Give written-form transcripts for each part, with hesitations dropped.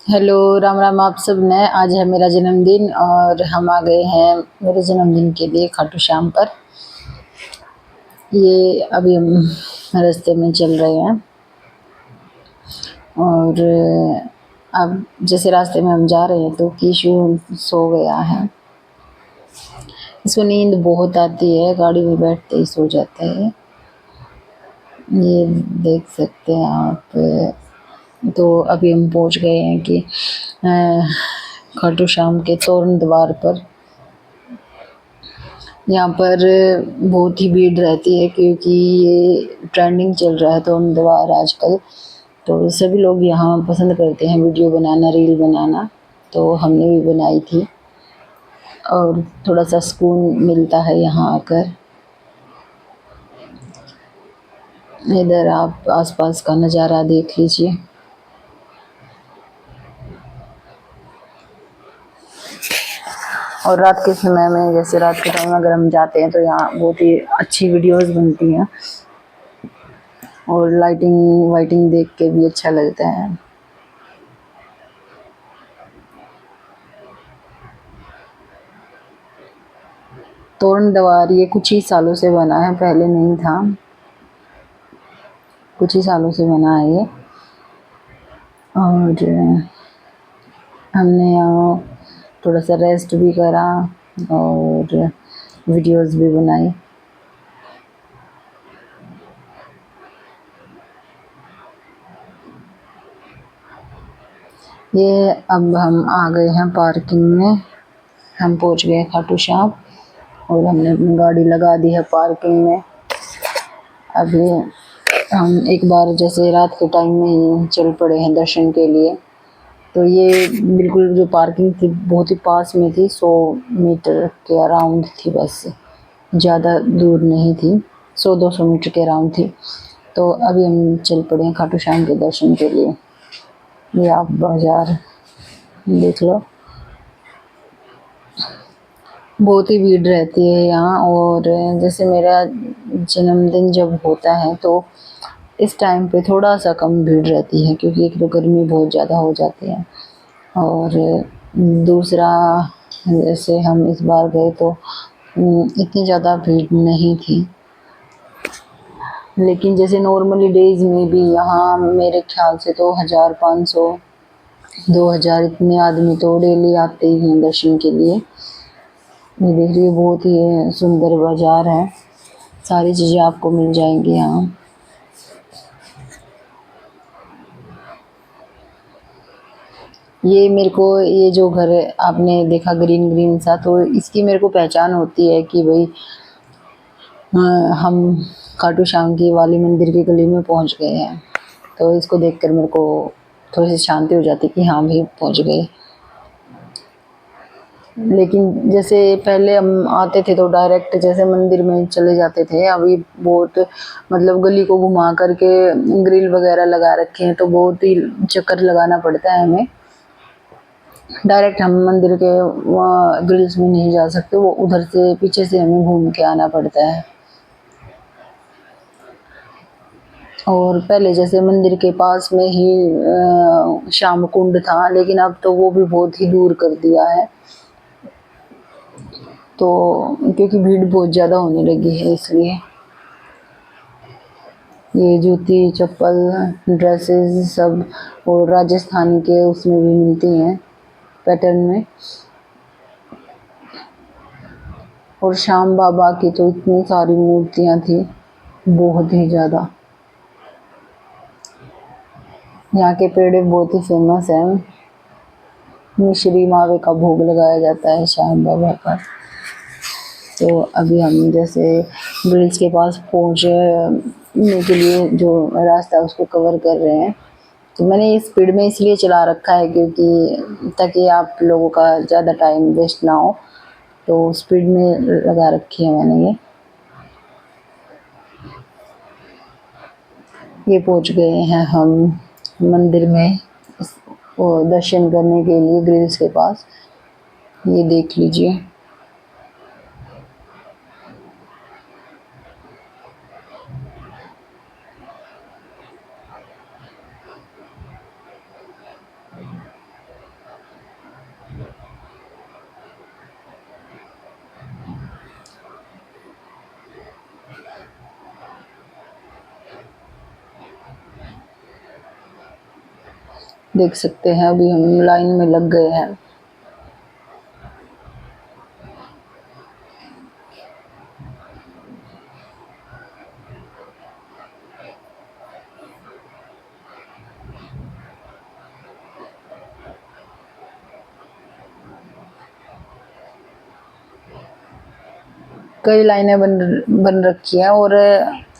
Hello, Ram Ram आप सब ने। आज है मेरा जन्मदिन और हम आ गए हैं मेरे जन्मदिन के लिए खाटू श्याम पर। ये अभी हम रास्ते में चल रहे हैं और अब जैसे रास्ते में हम जा रहे हैं तो कीशु सो गया है। इसको नींद बहुत आती है, गाड़ी में बैठते ही सो जाता है। ये देख सकते हैं आप। तो अभी हम पहुंच गए हैं कि खाटू श्याम के तोरण द्वार पर। यहाँ पर बहुत ही भीड़ रहती है क्योंकि ये ट्रेंडिंग चल रहा है तोरण द्वार आजकल। तो सभी लोग यहाँ पसंद करते हैं वीडियो बनाना, रील बनाना। तो हमने भी बनाई थी और थोड़ा सा सुकून मिलता है यहाँ आकर। इधर आप आसपास का नज़ारा देख लीजिए। और रात के समय में, जैसे रात के टाइम अगर हम जाते हैं तो यहाँ बहुत ही अच्छी वीडियोस बनती हैं और लाइटिंग वाइटिंग देख के भी अच्छा लगता है। तोरण द्वार ये कुछ ही सालों से बना है, पहले नहीं था। कुछ ही सालों से बना है ये। और हमने यहाँ थोड़ा सा रेस्ट भी करा और वीडियोस भी बनाई। ये अब हम आ गए हैं पार्किंग में। हम पहुंच गए खाटू श्याम और हमने अपनी गाड़ी लगा दी है पार्किंग में। अभी हम एक बार जैसे रात के टाइम में ही चल पड़े हैं दर्शन के लिए। तो ये बिल्कुल जो पार्किंग थी बहुत ही पास में थी, 100 मीटर के अराउंड थी, बस ज़्यादा दूर नहीं थी, 100-200 मीटर के अराउंड थी। तो अभी हम चल पड़े हैं खाटू श्याम के दर्शन के लिए। ये आप बाजार देख लो, बहुत ही भीड़ रहती है यहाँ। और जैसे मेरा जन्मदिन जब होता है तो इस टाइम पे थोड़ा सा कम भीड़ रहती है क्योंकि एक तो गर्मी बहुत ज़्यादा हो जाती है और दूसरा जैसे हम इस बार गए तो इतनी ज़्यादा भीड़ नहीं थी। लेकिन जैसे नॉर्मली डेज में भी यहाँ मेरे ख्याल से तो 1500 2000 इतने आदमी तो डेली आते ही हैं दर्शन के लिए। ये देख रही है, बहुत ही सुंदर बाजार है, सारी चीज़ें आपको मिल जाएंगी यहाँ। ये मेरे को ये जो घर आपने देखा ग्रीन ग्रीन सा, तो इसकी मेरे को पहचान होती है कि भाई हम खाटू श्याम की वाली मंदिर की गली में पहुंच गए हैं। तो इसको देखकर मेरे को थोड़ी सी शांति हो जाती कि हाँ भाई पहुंच गए। लेकिन जैसे पहले हम आते थे तो डायरेक्ट जैसे मंदिर में चले जाते थे। अभी बहुत मतलब गली को घुमा करके ग्रिल वगैरह लगा रखे हैं तो बहुत ही चक्कर लगाना पड़ता है हमें। डायरेक्ट हम मंदिर के वहाँ ग्रिल्स में नहीं जा सकते, वो उधर से पीछे से हमें घूम के आना पड़ता है। और पहले जैसे मंदिर के पास में ही श्याम कुंड था, लेकिन अब तो वो भी बहुत ही दूर कर दिया है। तो क्योंकि भीड़ बहुत ज़्यादा होने लगी है इसलिए। ये जूती चप्पल ड्रेसेस सब और राजस्थान के उसमें भी मिलती हैं पैटर्न में। और श्याम बाबा की तो इतनी सारी मूर्तियाँ थी, बहुत ही ज़्यादा। यहाँ के पेड़े बहुत ही फेमस हैं। मिश्री मावे का भोग लगाया जाता है श्याम बाबा का। तो अभी हम जैसे ब्रिज के पास पहुँचने के लिए जो रास्ता है उसको कवर कर रहे हैं। तो मैंने ये स्पीड में इसलिए चला रखा है क्योंकि ताकि आप लोगों का ज़्यादा टाइम वेस्ट ना हो, तो स्पीड में लगा रखी है मैंने ये पहुंच गए हैं हम मंदिर में वो दर्शन करने के लिए ग्रिल्स के पास। ये देख लीजिए। देख सकते हैं अभी हम लाइन में लग गए हैं। कई लाइनें बन रखी है और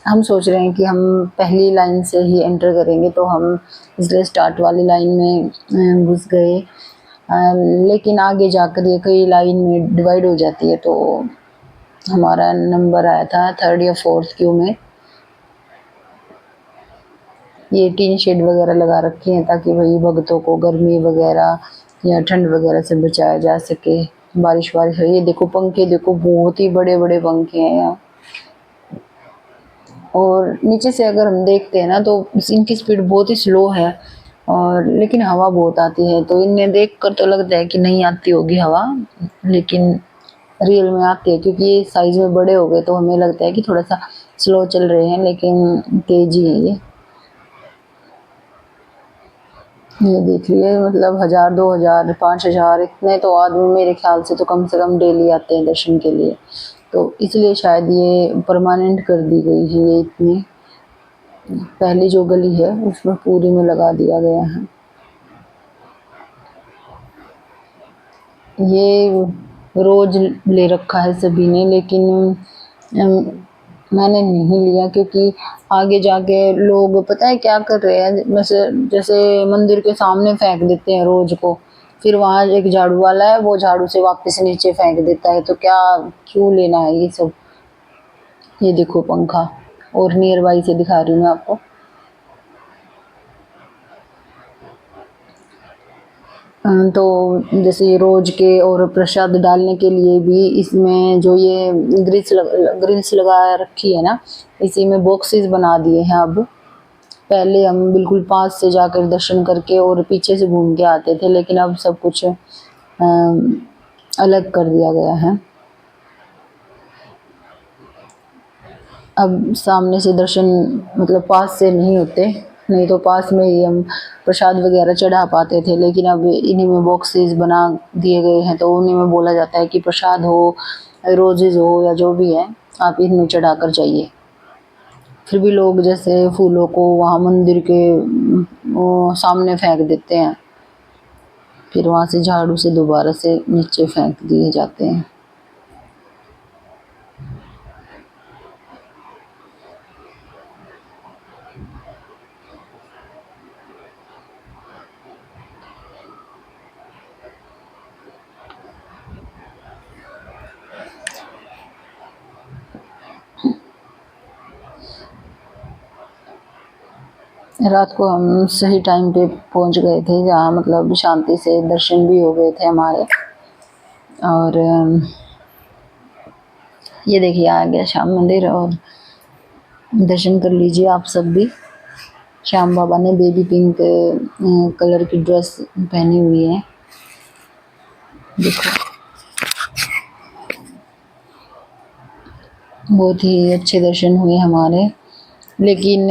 हम सोच रहे हैं कि हम पहली लाइन से ही एंटर करेंगे, तो हम इसलिए स्टार्ट वाली लाइन में घुस गए। लेकिन आगे जाकर ये कई लाइन में डिवाइड हो जाती है, तो हमारा नंबर आया था 3rd या 4th क्यू में। ये टीन शेड वगैरह लगा रखे हैं ताकि भाई भक्तों को गर्मी वगैरह या ठंड वगैरह से बचाया जा सके। बारिश है। ये देखो पंखे, देखो बहुत ही बड़े बड़े पंखे हैं यहाँ। और नीचे से अगर हम देखते हैं ना तो इनकी स्पीड बहुत ही स्लो है, और लेकिन हवा बहुत आती है। तो इन्हें देख कर तो लगता है कि नहीं आती होगी हवा, लेकिन रियल में आती है, क्योंकि ये साइज में बड़े हो गए तो हमें लगता है कि थोड़ा सा स्लो चल रहे हैं, लेकिन तेजी है ये देखिए, मतलब 1000, 2000, 5000 इतने तो आदमी मेरे ख्याल से तो कम डेली आते हैं दर्शन के लिए। तो इसलिए शायद ये परमानेंट कर दी गई है। ये इतनी पहली जो गली है उसमें पूरी में लगा दिया गया है। ये रोज ले रखा है सभी ने, लेकिन मैंने नहीं लिया, क्योंकि आगे जाके लोग पता है क्या कर रहे हैं, जैसे मंदिर के सामने फेंक देते हैं रोज को, फिर वहाँ एक झाड़ू वाला है, वो झाड़ू से वापस नीचे फेंक देता है। तो क्या, क्यों लेना है ये सब। ये देखो पंखा, और नियर बाई से दिखा रही हूँ मैं आपको। तो जैसे रोज के और प्रसाद डालने के लिए भी इसमें जो ये ग्रिल्स लगा रखी है ना, इसी में बॉक्सेस बना दिए हैं अब। पहले हम बिल्कुल पास से जाकर दर्शन करके और पीछे से घूम के आते थे, लेकिन अब सब कुछ अलग कर दिया गया है। अब सामने से दर्शन मतलब पास से नहीं होते, नहीं तो पास में ही हम प्रसाद वगैरह चढ़ा पाते थे, लेकिन अब इन्हीं में बॉक्सेस बना दिए गए हैं, तो उन्हीं में बोला जाता है कि प्रसाद हो, रोजेज हो, या जो भी है आप इनमें चढ़ा कर जाइए। फिर भी लोग जैसे फूलों को वहाँ मंदिर के सामने फेंक देते हैं, फिर वहाँ से झाड़ू से दोबारा से नीचे फेंक दिए जाते हैं। रात को हम सही टाइम पे पहुंच गए थे, जहाँ मतलब शांति से दर्शन भी हो गए थे हमारे। और ये देखिए आ गया श्याम मंदिर, और दर्शन कर लीजिए आप सब भी। श्याम बाबा ने बेबी पिंक कलर की ड्रेस पहनी हुई है, देखो बहुत ही अच्छे दर्शन हुए हमारे। लेकिन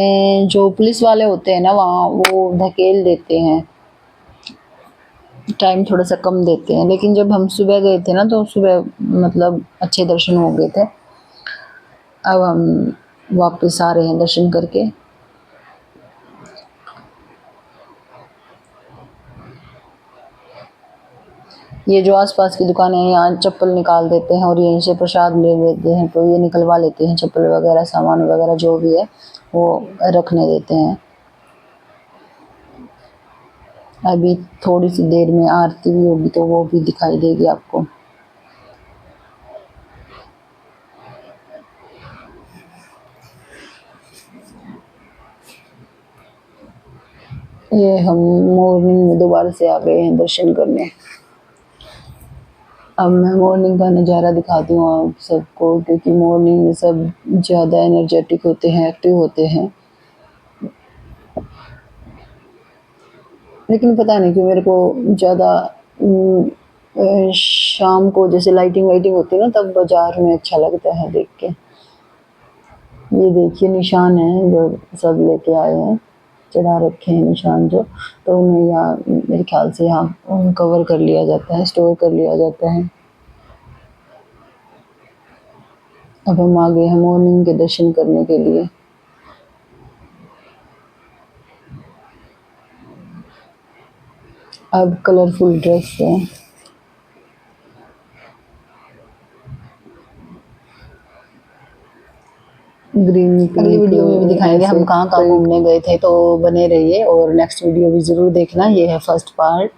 जो पुलिस वाले होते हैं ना वहाँ, वो धकेल देते हैं, टाइम थोड़ा सा कम देते हैं। लेकिन जब हम सुबह गए थे ना, तो सुबह मतलब अच्छे दर्शन हो गए थे। अब हम वापस आ रहे हैं दर्शन करके। ये जो आसपास की दुकानें हैं, यहाँ चप्पल निकाल देते हैं और यहीं से प्रसाद ले लेते हैं, तो ये निकलवा लेते हैं चप्पल वगैरह, सामान वगैरह जो भी है वो रखने देते हैं। अभी थोड़ी सी देर में आरती भी होगी, तो वो भी दिखाई देगी आपको। ये हम मॉर्निंग में दोबारा से आ गए हैं दर्शन करने। अब मैं मॉर्निंग का नज़ारा दिखाती हूँ आप सबको, क्योंकि मॉर्निंग में सब ज़्यादा एनर्जेटिक होते हैं, एक्टिव होते हैं। लेकिन पता नहीं क्यों मेरे को ज़्यादा शाम को जैसे लाइटिंग वाइटिंग होती है ना, तब बाज़ार में अच्छा लगता है देख के। ये देखिए निशान है जो सब लेके आए हैं। चढ़ा रखे हैं निशान जो, तो उन्हें यहाँ मेरे ख्याल से यहाँ कवर कर लिया जाता है, स्टोर कर लिया जाता है। अब हम आ गए हैं मॉर्निंग के दर्शन करने के लिए। अब कलरफुल ड्रेस है, ग्रीन। अगली वीडियो में भी दिखाएंगे हम कहाँ कहाँ घूमने गए थे, तो बने रहिए और नेक्स्ट वीडियो भी ज़रूर देखना। ये है फर्स्ट पार्ट।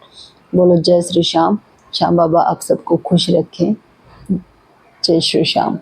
बोलो जय श्री श्याम। श्याम बाबा आप सबको खुश रखें। जय श्री श्याम।